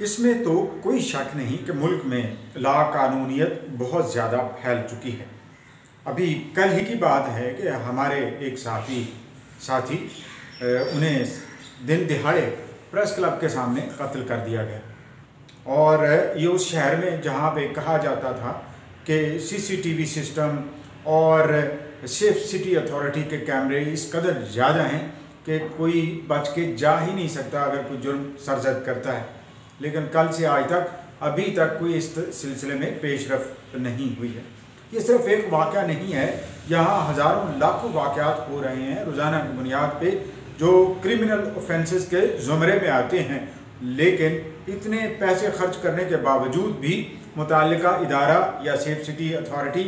इसमें तो कोई शक नहीं कि मुल्क में लाकानूनियत बहुत ज़्यादा फैल चुकी है। अभी कल ही की बात है कि हमारे एक साथी उन्हें दिन दिहाड़े प्रेस क्लब के सामने कत्ल कर दिया गया। और ये उस शहर में जहाँ पे कहा जाता था कि सीसीटीवी सिस्टम और सेफ सिटी अथॉरिटी के कैमरे इस कदर ज़्यादा हैं कि कोई बच के जा ही नहीं सकता अगर कोई जुर्म सरजद करता है। लेकिन कल से आज तक अभी तक कोई इस सिलसिले में पेशरफ नहीं हुई है। ये सिर्फ एक वाक़या नहीं है, यहाँ हज़ारों लाखों वाक़यात हो रहे हैं रोज़ाना की बुनियाद पे जो क्रिमिनल ऑफेंसेस के ज़ुमरे में आते हैं। लेकिन इतने पैसे खर्च करने के बावजूद भी मुताल्लिका इदारा या सेफ सिटी अथॉरिटी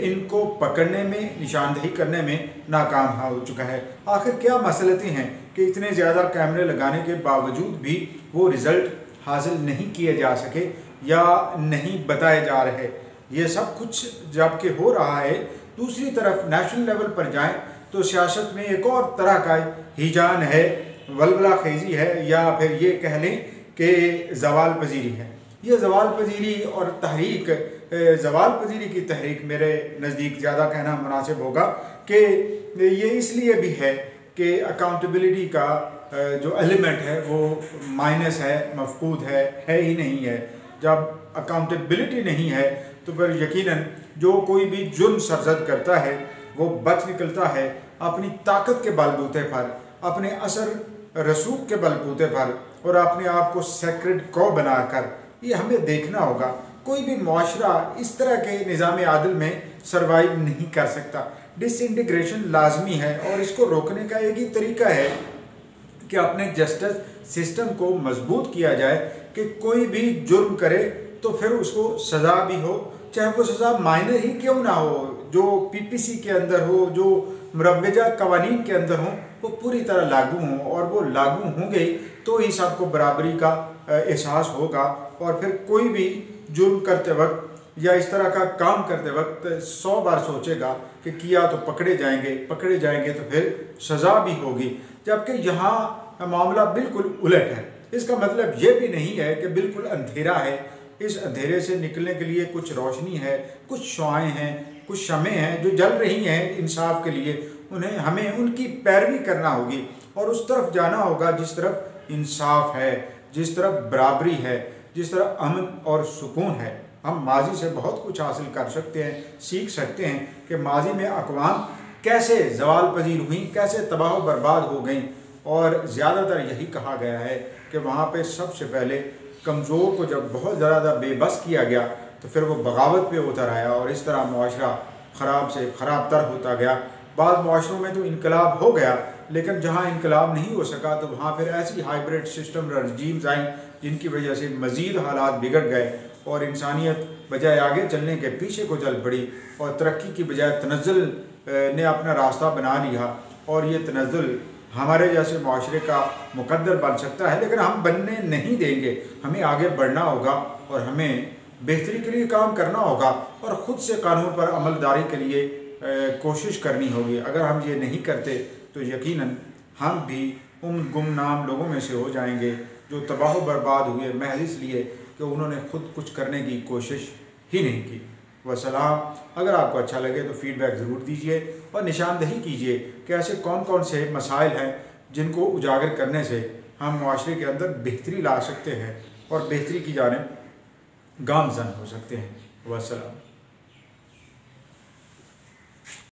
इनको पकड़ने में, निशानदेही करने में नाकाम हो चुका है। आखिर क्या मसलतें हैं कि इतने ज़्यादा कैमरे लगाने के बावजूद भी वो रिज़ल्ट हासिल नहीं किए जा सके या नहीं बताए जा रहे। ये सब कुछ जबकि हो रहा है, दूसरी तरफ नेशनल लेवल पर जाएं तो सियासत में एक और तरह का हिजान है, वलवला खेजी है, या फिर ये कह लें कि जवाल पजीरी है। ये जवाल पजीरी और तहरीक, जवाल पजीरी की तहरीक मेरे नज़दीक ज़्यादा कहना मुनासिब होगा कि ये इसलिए भी है कि अकाउंटेबिलिटी का जो एलिमेंट है वो माइनस है, मफकूद है ही नहीं है। जब अकाउंटेबिलिटी नहीं है तो फिर यकीनन जो कोई भी जुर्म सरजद करता है वो बच निकलता है अपनी ताकत के बलबूते पर, अपने असर रसूख के बलबूते पर और अपने आप को सेक्रेड कौ बनाकर। ये हमें देखना होगा। कोई भी मुआशरा इस तरह के निज़ाम आदिल में सर्वाइव नहीं कर सकता। डिसइंटीग्रेशन लाजमी है और इसको रोकने का एक ही तरीका है कि अपने जस्टिस सिस्टम को मजबूत किया जाए कि कोई भी जुर्म करे तो फिर उसको सज़ा भी हो, चाहे वो सज़ा माइनर ही क्यों ना हो, जो पीपीसी के अंदर हो, जो मुरव्वजा कवानीन के अंदर हो, वो पूरी तरह लागू हों। और वो लागू होंगे तो ही सबको बराबरी का एहसास होगा। और फिर कोई भी जुर्म करते वक्त या इस तरह का काम करते वक्त 100 बार सोचेगा कि किया तो पकड़े जाएंगे तो फिर सज़ा भी होगी। जबकि यहाँ मामला बिल्कुल उलट है। इसका मतलब ये भी नहीं है कि बिल्कुल अंधेरा है। इस अंधेरे से निकलने के लिए कुछ रोशनी है, कुछ शुआएँ हैं, कुछ शमें हैं जो जल रही हैं इंसाफ के लिए। हमें उनकी पैरवी करना होगी और उस तरफ जाना होगा जिस तरफ इंसाफ है, जिस तरफ बराबरी है, जिस तरफ अमन और सुकून है। हम माजी से बहुत कुछ हासिल कर सकते हैं, सीख सकते हैं कि माजी में अक़वाम कैसे ज़वाल पजीर हुई, कैसे तबाह बर्बाद हो गई। और ज़्यादातर यही कहा गया है कि वहाँ पे सबसे पहले कमज़ोर को जब बहुत ज़्यादा बेबस किया गया तो फिर वो बगावत पे उतर आया और इस तरह मुआशरा ख़राब से ख़राब तर होता गया। बाद मुआशरों में तो इनकलाब हो गया, लेकिन जहाँ इनकलाब नहीं हो सका तो वहाँ फिर ऐसी हाइब्रिड सिस्टम रजीम्स आई जिनकी वजह से मज़ीद हालात बिगड़ गए और इंसानियत बजाय आगे चलने के पीछे को चल पड़ी और तरक्की की बजाय तनज़्ज़ुल ने अपना रास्ता बना लिया। और ये तनज़्ज़ुल हमारे जैसे माशरे का मुकद्दर बन सकता है, लेकिन हम बनने नहीं देंगे। हमें आगे बढ़ना होगा और हमें बेहतरी के लिए काम करना होगा और ख़ुद से कानून पर अमलदारी के लिए कोशिश करनी होगी। अगर हम ये नहीं करते तो यकीनन हम भी उन गुमनाम लोगों में से हो जाएंगे जो तबाह बर्बाद हुए महज इसलिए कि उन्होंने खुद कुछ करने की कोशिश ही नहीं की। वसलाम। अगर आपको अच्छा लगे तो फीडबैक ज़रूर दीजिए और निशानदेही कीजिए कि ऐसे कौन कौन से मसाइल हैं जिनको उजागर करने से हम मुआशरे के अंदर बेहतरी ला सकते हैं और बेहतरी की जानिब गामज़न हो सकते हैं। वसलाम।